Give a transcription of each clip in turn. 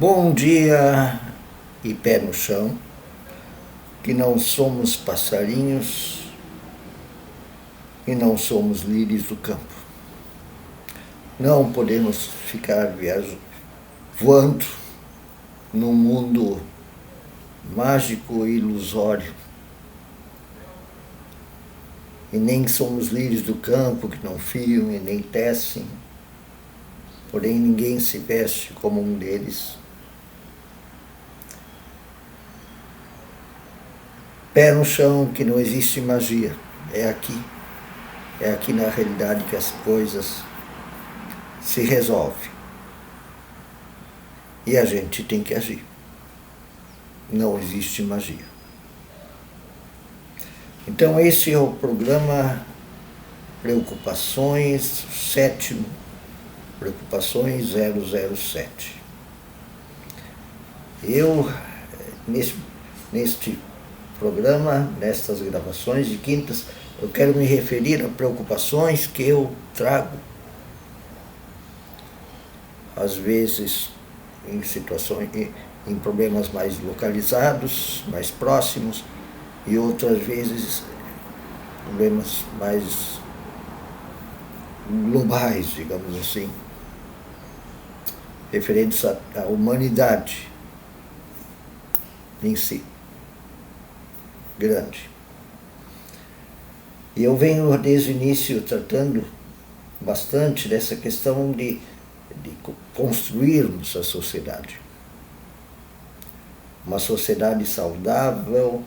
Bom dia e pé no chão, que não somos passarinhos e não somos lírios do campo. Não podemos ficar voando num mundo mágico e ilusório. E nem somos lírios do campo que não fiam e nem tecem, porém ninguém se veste como um deles. Pé no chão, que não existe magia. É aqui na realidade que as coisas se resolvem. E a gente tem que agir. Não existe magia. Então esse é o programa Preocupações 7º, Preocupações 007. Eu, neste programa, nestas gravações de quintas, eu quero me referir a preocupações que eu trago, às vezes em situações, em problemas mais localizados, mais próximos, e outras vezes problemas mais globais, digamos assim, referentes à humanidade em si, grande. E eu venho desde o início tratando bastante dessa questão de construirmos a sociedade. Uma sociedade saudável,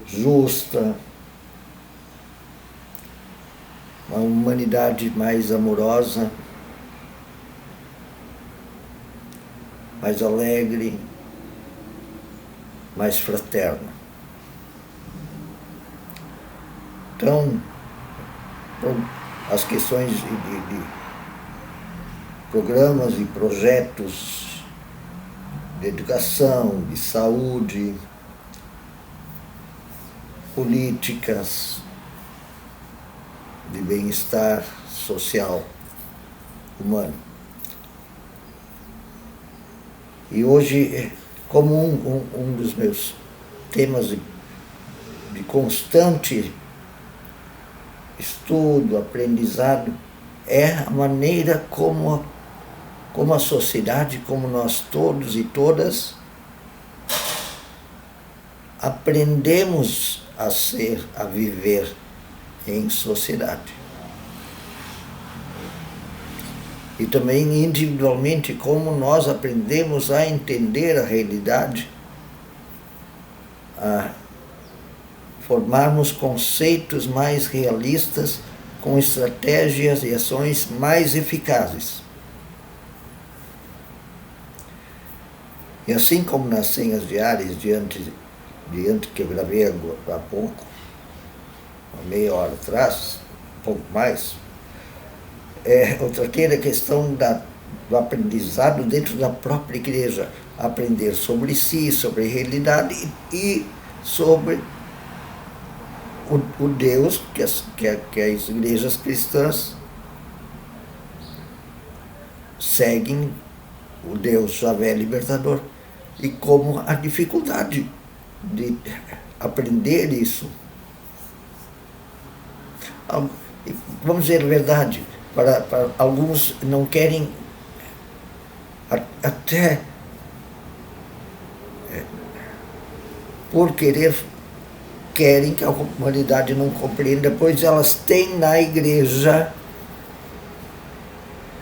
justa, uma humanidade mais amorosa, mais alegre, mais fraterna. Então, as questões de programas e projetos de educação, de saúde, políticas de bem-estar social humano. E hoje, como um dos meus temas de constante estudo, aprendizado, é a maneira como a sociedade, como nós todos e todas, aprendemos a viver em sociedade. E também individualmente, como nós aprendemos a entender a realidade, a formarmos conceitos mais realistas, com estratégias e ações mais eficazes. E assim como nas senhas diárias, diante que eu gravei há pouco, uma meia hora atrás, um pouco mais, eu tratei da questão do aprendizado dentro da própria igreja, aprender sobre si, sobre a realidade e sobre o Deus que as igrejas cristãs seguem, o Deus Javé libertador, e como a dificuldade de aprender isso. Vamos dizer a verdade, para alguns não querem, até por querem que a humanidade não compreenda, pois elas têm na igreja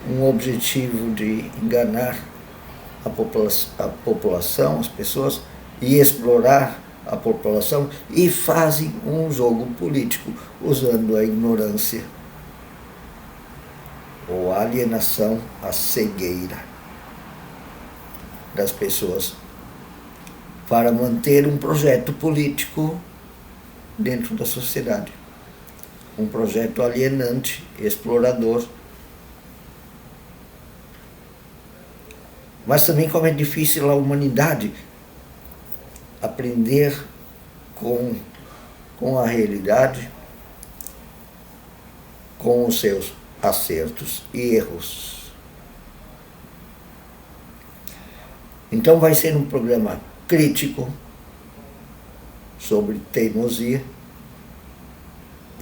um objetivo de enganar a população, as pessoas, e explorar a população, e fazem um jogo político usando a ignorância ou a alienação, a cegueira das pessoas para manter um projeto político dentro da sociedade. Um projeto alienante, explorador. Mas também como é difícil a humanidade aprender com a realidade, com os seus acertos e erros. Então vai ser um programa crítico sobre teimosia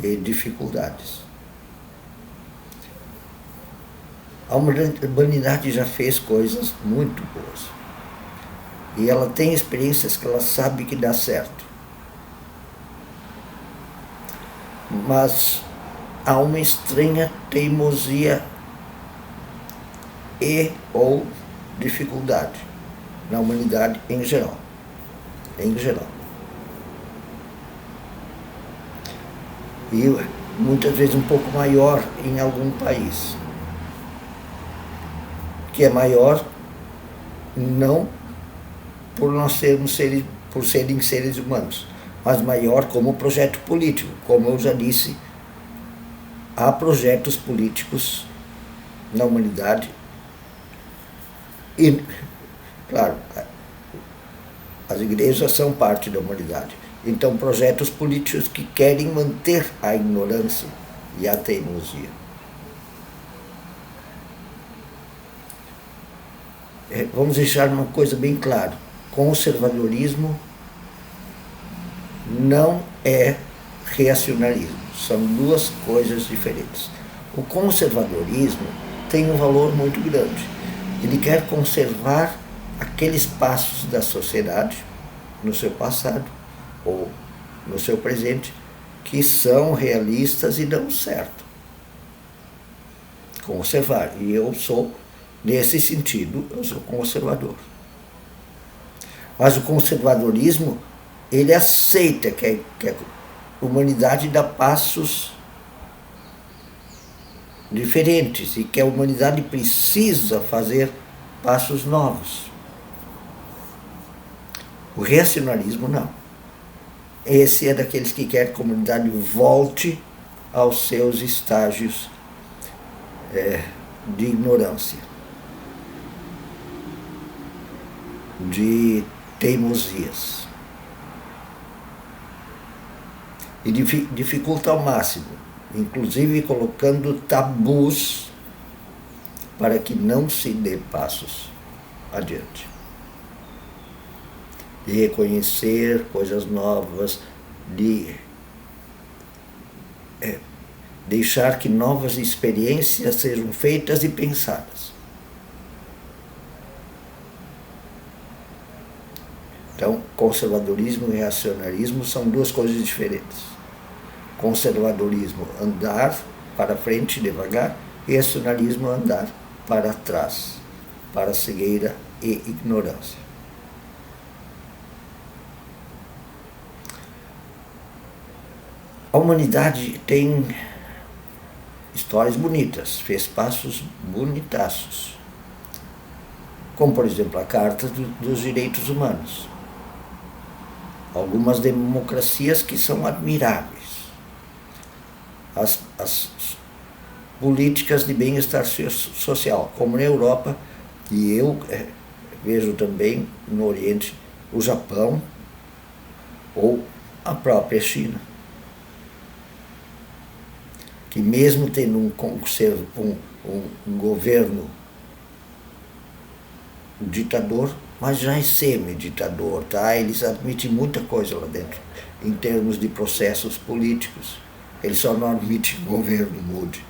e dificuldades. A humanidade já fez coisas muito boas. E ela tem experiências que ela sabe que dá certo. Mas há uma estranha teimosia e ou dificuldade na humanidade em geral. Em geral. E muitas vezes um pouco maior em algum país. Que é maior não por nós sermos por serem seres humanos, mas maior como projeto político. Como eu já disse, há projetos políticos na humanidade e, claro, as igrejas são parte da humanidade. Então, projetos políticos que querem manter a ignorância e a teimosia. Vamos deixar uma coisa bem clara: conservadorismo não é reacionarismo, são duas coisas diferentes. O conservadorismo tem um valor muito grande. Ele quer conservar aqueles passos da sociedade no seu passado ou no seu presente que são realistas e dão certo. Conservar. E eu sou, nesse sentido, eu sou conservador. Mas o conservadorismo, ele aceita que a humanidade dá passos diferentes e que a humanidade precisa fazer passos novos. O reacionarismo não. Esse é daqueles que quer que a humanidade volte aos seus estágios de ignorância, de teimosias. E dificulta ao máximo, inclusive colocando tabus para que não se dê passos adiante. De reconhecer coisas novas, de deixar que novas experiências sejam feitas e pensadas. Então, conservadorismo e reacionarismo são duas coisas diferentes. Conservadorismo, andar para frente devagar, e reacionarismo, andar para trás, para a cegueira e ignorância. A humanidade tem histórias bonitas, fez passos bonitaços, como, por exemplo, a Carta dos Direitos Humanos. Algumas democracias que são admiráveis. As políticas de bem-estar social, como na Europa, e eu vejo também no Oriente, o Japão ou a própria China, que mesmo tendo um governo ditador, mas já é semi-ditador, tá? Eles admitem muita coisa lá dentro, em termos de processos políticos. Eles só não admitem que o governo mude.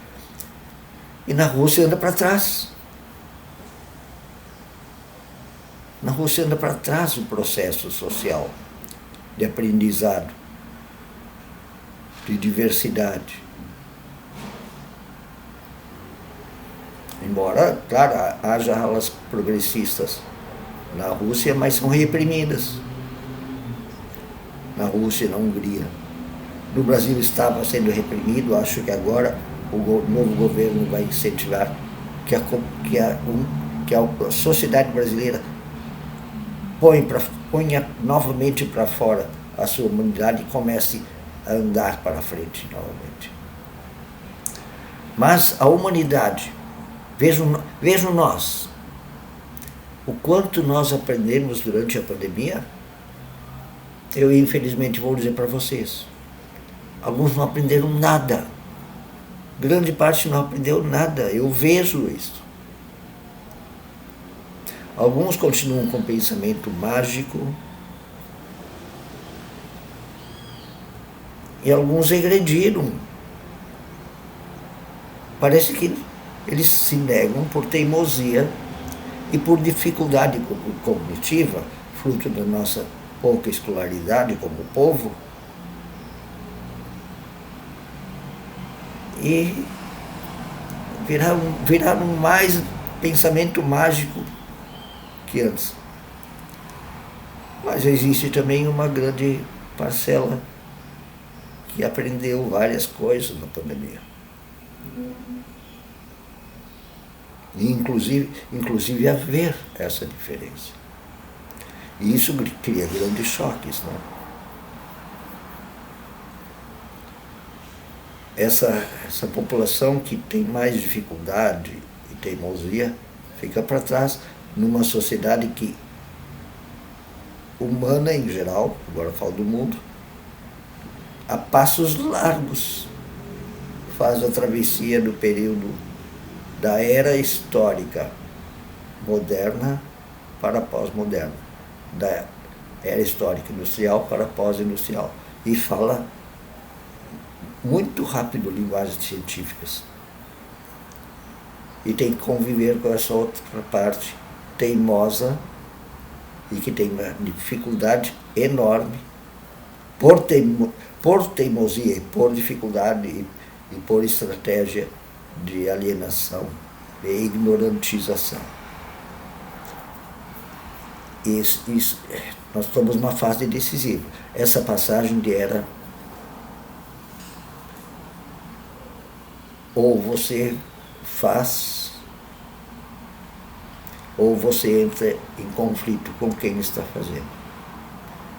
E na Rússia anda para trás. Na Rússia anda para trás o processo social de aprendizado, de diversidade. Embora, claro, haja alas progressistas na Rússia, mas são reprimidas. Na Rússia e na Hungria. No Brasil estava sendo reprimido, acho que agora o novo governo vai incentivar que a sociedade brasileira ponha novamente para fora a sua humanidade e comece a andar para frente novamente. Mas a humanidade, vejam nós, o quanto nós aprendemos durante a pandemia. Eu infelizmente vou dizer para vocês, alguns não aprenderam nada, grande parte não aprendeu nada, eu vejo isso. Alguns continuam com pensamento mágico e alguns regrediram. Parece que eles se negam por teimosia e por dificuldade cognitiva, fruto da nossa pouca escolaridade como povo, e viraram mais pensamento mágico que antes. Mas existe também uma grande parcela que aprendeu várias coisas na pandemia. E inclusive a ver essa diferença. E isso cria grandes choques, né? Essa população que tem mais dificuldade e teimosia fica para trás numa sociedade que, humana em geral, agora eu falo do mundo, a passos largos faz a travessia do período da era histórica moderna para pós-moderna, da era histórica industrial para pós-industrial, e fala muito rápido linguagens científicas. E tem que conviver com essa outra parte teimosa e que tem uma dificuldade enorme por teimosia e por dificuldade e por estratégia de alienação e ignorantização. Nós estamos numa fase decisiva. Essa passagem de era, ou você faz, ou você entra em conflito com quem está fazendo.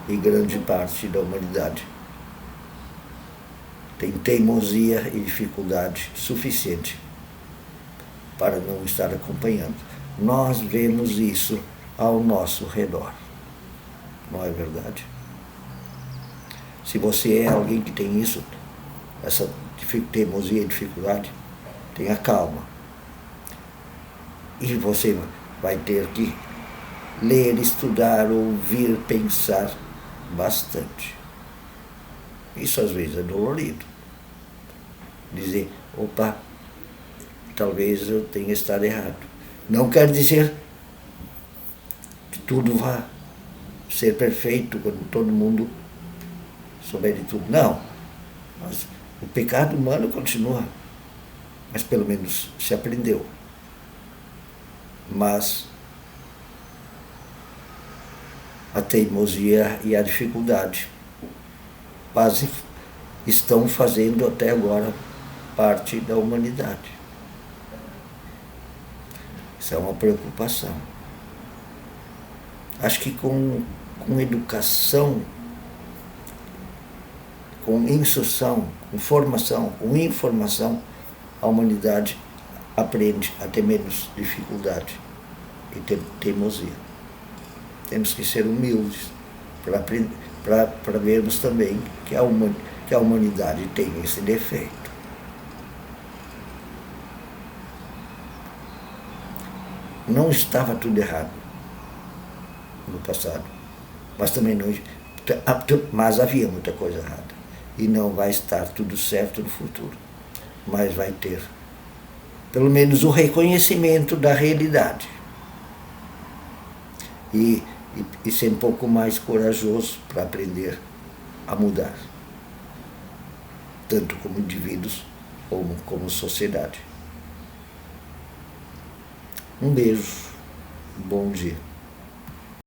E grande parte da humanidade tem teimosia e dificuldade suficiente para não estar acompanhando. Nós vemos isso ao nosso redor. Não é verdade? Se você é alguém que tem isso, essa teimosia e dificuldade, tenha calma. E você vai ter que ler, estudar, ouvir, pensar bastante. Isso às vezes é dolorido. Dizer, opa, talvez eu tenha estado errado. Não quer dizer que tudo vá ser perfeito quando todo mundo souber de tudo. Não. Mas o pecado humano continua. Mas pelo menos se aprendeu. Mas a teimosia e a dificuldade estão fazendo até agora parte da humanidade. Isso é uma preocupação. Acho que com educação, com instrução, com formação, com informação, a humanidade aprende a ter menos dificuldade e ter teimosia. Temos que ser humildes para vermos também que a humanidade tem esse defeito. Não estava tudo errado no passado, mas também não, mas havia muita coisa errada. E não vai estar tudo certo no futuro, mas vai ter pelo menos o reconhecimento da realidade. E ser um pouco mais corajoso para aprender a mudar, tanto como indivíduos como sociedade. Um beijo, bom dia.